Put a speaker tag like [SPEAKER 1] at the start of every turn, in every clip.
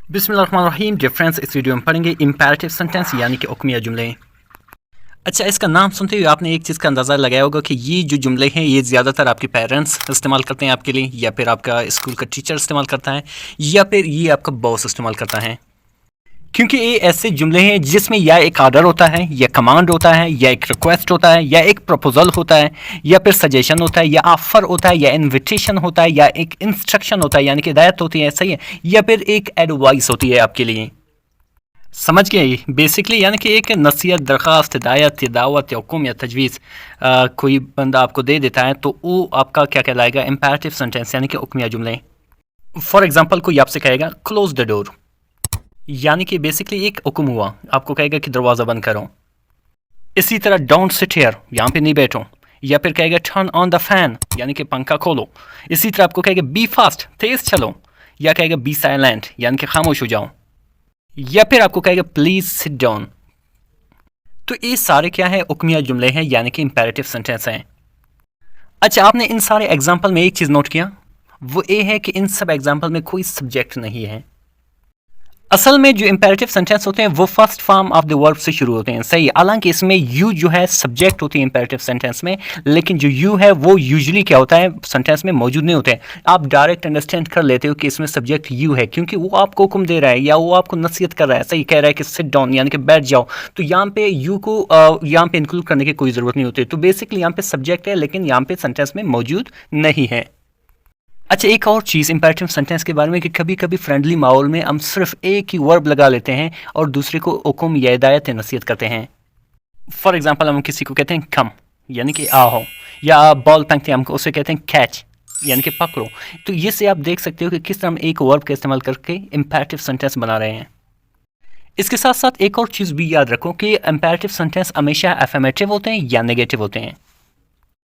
[SPEAKER 1] बिस्मिल्लाहिर्रहमानिर्रहीम। Dear friends, इस video में पढ़ेंगे इंपैरेटिव सेंटेंस यानी कि हुक्मिया जुमले। अच्छा, इसका नाम सुनते हुए आपने एक चीज़ का अंदाज़ा लगाया होगा कि ये जो जुमले हैं ये ज़्यादातर आपके पेरेंट्स इस्तेमाल करते हैं आपके लिए, या फिर आपका स्कूल का टीचर इस्तेमाल करता है, या फिर ये आपका बॉस इस्तेमाल करता है। क्योंकि ये ऐसे जुमले हैं जिसमें या एक आर्डर होता है, या कमांड होता है, या एक रिक्वेस्ट होता है, या एक प्रपोजल होता है, या फिर सजेशन होता है, या ऑफर होता है, या इनविटेशन होता है, या एक इंस्ट्रक्शन होता है यानी कि हिदायत होती है, सही है, या फिर एक एडवाइस होती है आपके लिए। समझ गए बेसिकली, यानी कि एक नसीहत, दरख्वास्त, हिदायत या दावत या हुक्म या तजवीज़ कोई बंदा आपको दे देता है तो वो आपका क्या कहलाएगा, इंपैरेटिव सेंटेंस यानी कि हुक्मिया जुमले। फॉर एग्जांपल, कोई आपसे कहेगा क्लोज द डोर, यानी कि बेसिकली एक हुक्म हुआ, आपको कहेगा कि दरवाज़ा बंद करो। इसी तरह डोंट सिट हियर, यहाँ पे नहीं बैठो, या फिर कहेगा टर्न ऑन द फैन, यानी कि पंखा खोलो। इसी तरह आपको कहेगा बी फास्ट, तेज चलो, या कहेगा बी साइलेंट, यानी कि खामोश हो जाओ, या फिर आपको कहेगा प्लीज सिट डाउन। तो ये सारे क्या है, हुक्मिया जुमले हैं यानी कि इंपैरेटिव सेंटेंस हैं। अच्छा, आपने इन सारे एग्जाम्पल में एक चीज़ नोट किया, वो ये है कि इन सब एग्जाम्पल में कोई सब्जेक्ट नहीं है। असल में जो इंपैरेटिव सेंटेंस होते हैं वो first form of the verb से शुरू होते हैं, सही। हालांकि इसमें यू जो है सब्जेक्ट होती है इंपैरेटिव सेंटेंस में, लेकिन जो यू है वो यूजुअली क्या होता है, सेंटेंस में मौजूद नहीं होते हैं। आप डायरेक्ट अंडरस्टैंड कर लेते हो कि इसमें सब्जेक्ट यू है, क्योंकि वो आपको हुक्म दे रहा है या वो आपको नसीहत कर रहा है, सही, कह रहा है कि सिट डाउन यानी कि बैठ जाओ। तो यहाँ पे यू को यहाँ पे इंक्लूड करने की कोई ज़रूरत नहीं होती। तो बेसिकली यहाँ पे सब्जेक्ट है लेकिन यहाँ पे सेंटेंस में मौजूद नहीं है। अच्छा, एक और चीज़ इंपैरेटिव सेंटेंस के बारे में कि कभी कभी फ्रेंडली माहौल में हम सिर्फ एक ही वर्ब लगा लेते हैं और दूसरे को हुक्म या हिदायत या नसीहत करते हैं। फॉर एग्जांपल, हम किसी को कहते हैं कम यानी कि आओ, या बॉल फेंकते हैं हम उसे कहते हैं कैच यानी कि पकड़ो। तो ये से आप देख सकते हो कि किस तरह हम एक वर्ब का इस्तेमाल करके इंपैरेटिव सेंटेंस बना रहे हैं। इसके साथ साथ एक और चीज़ भी याद रखो कि इंपैरेटिव सेंटेंस हमेशा अफर्मेटिव होते हैं या नेगेटिव होते हैं।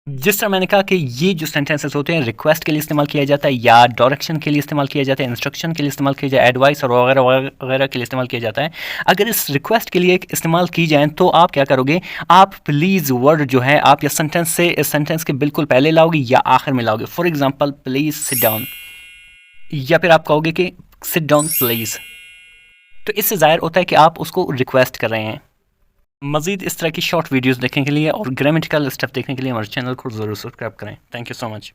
[SPEAKER 1] जिस तरह मैंने कहा कि ये जो सेंटेंसेस होते हैं रिक्वेस्ट के लिए इस्तेमाल किया जाता है, या डायरेक्शन के लिए इस्तेमाल किया जाता है, इंस्ट्रक्शन के लिए इस्तेमाल किया जाए, एडवाइस और वगैरह वगैरह के लिए इस्तेमाल किया जाता है। अगर इस रिक्वेस्ट के लिए इस्तेमाल की जाए तो आप क्या करोगे, आप प्लीज़ वर्ड जो है आप या सेंटेंस से इस सेंटेंस के बिल्कुल पहले लाओगे या आखिर में लाओगे। For example, please sit down, या फिर आप कहोगे कि सिट डाउन प्लीज़। तो इससे ज़ाहिर होता है कि आप उसको रिक्वेस्ट कर रहे हैं। मज़ीद इस तरह की शॉर्ट वीडियोस देखने के लिए और ग्रामेटिकल स्टेप देखने के लिए हमारे चैनल को ज़रूर सब्सक्राइब करें। Thank you so much.